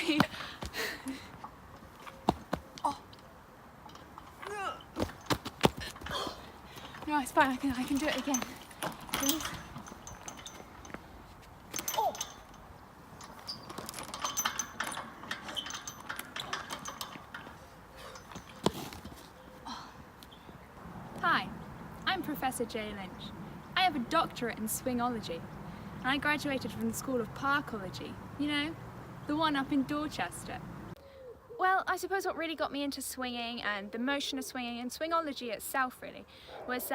Okay. Oh. No, it's fine. I can do it again. Oh. Hi, I'm Professor Jay Lynch. I have a doctorate in swingology, and I graduated from the School of Parkology, you know, the one up in Dorchester. Well, I suppose what really got me into swinging and the motion of swinging and swingology itself really was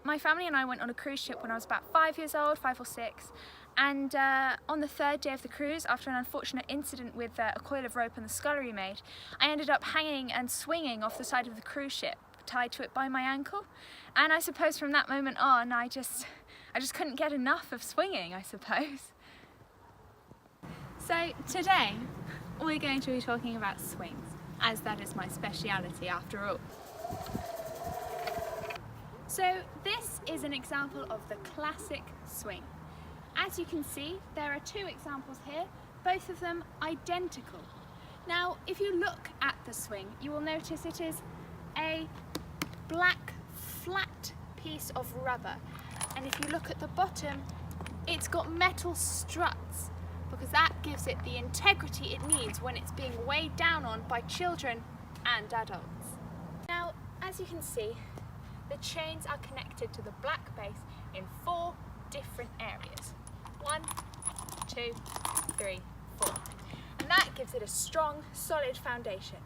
my family and I went on a cruise ship when I was about 5 years old, 5 or 6, and on the third day of the cruise, after an unfortunate incident with a coil of rope and the scullery maid, I ended up hanging and swinging off the side of the cruise ship, tied to it by my ankle. And I suppose from that moment on I just couldn't get enough of swinging, I suppose. So today we're going to be talking about swings, as that is my speciality after all. So this is an example of the classic swing. As you can see, there are two examples here, both of them identical. Now if you look at the swing, you will notice it is a black flat piece of rubber, and if you look at the bottom, it's got metal struts, because that gives it the integrity it needs when it's being weighed down on by children and adults. Now, as you can see, the chains are connected to the black base in 4 different areas. 1, 2, 3, 4. And that gives it a strong, solid foundation.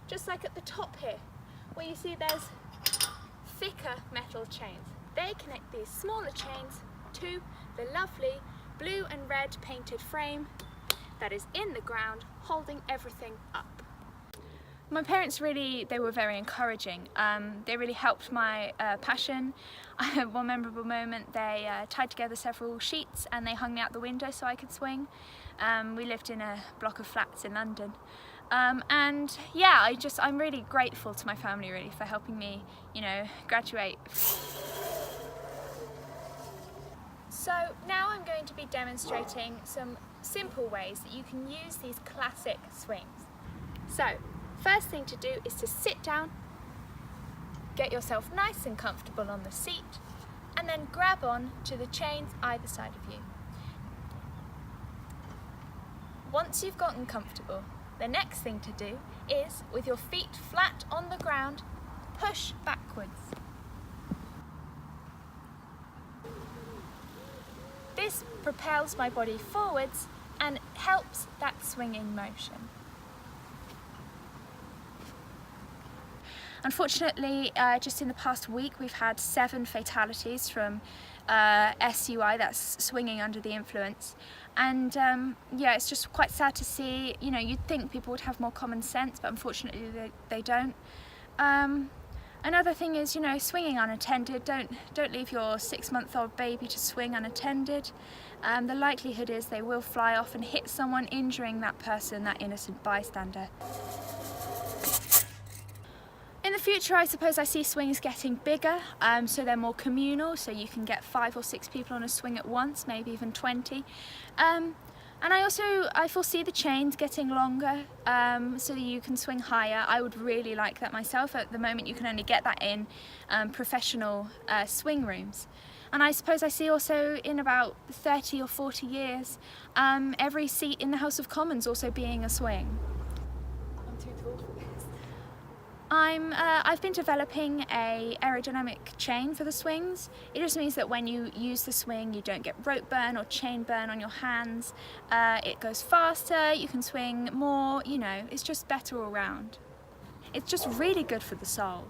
Just like at the top here, where you see there's thicker metal chains. They connect these smaller chains to the lovely blue and red painted frame that is in the ground, holding everything up. My parents they were very encouraging. They really helped my passion. One memorable moment, they tied together several sheets and they hung me out the window so I could swing. We lived in a block of flats in London. And yeah, I'm really grateful to my family really for helping me, you know, graduate. So now I'm going to be demonstrating some simple ways that you can use these classic swings. So, first thing to do is to sit down, get yourself nice and comfortable on the seat, and then grab on to the chains either side of you. Once you've gotten comfortable, the next thing to do is, with your feet flat on the ground, push backwards. This propels my body forwards and helps that swinging motion. Unfortunately, just in the past week we've had 7 fatalities from SUI, that's swinging under the influence. And yeah, it's just quite sad to see. You know, you'd think people would have more common sense, but unfortunately they don't. Another thing is, you know, swinging unattended. Don't leave your 6-month-old baby to swing unattended. The likelihood is they will fly off and hit someone, injuring that person, that innocent bystander. In the future, I suppose I see swings getting bigger, so they're more communal, so you can get 5 or 6 people on a swing at once, maybe even 20. And I foresee the chains getting longer, so that you can swing higher. I would really like that myself. At the moment you can only get that in professional swing rooms. And I suppose I see also in about 30 or 40 years, every seat in the House of Commons also being a swing. I'm too tall for this. I've been developing a aerodynamic chain for the swings. It just means that when you use the swing you don't get rope burn or chain burn on your hands. It goes faster, you can swing more, you know, it's just better all round. It's just really good for the soul.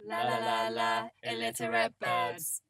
La la la la, illiterate birds.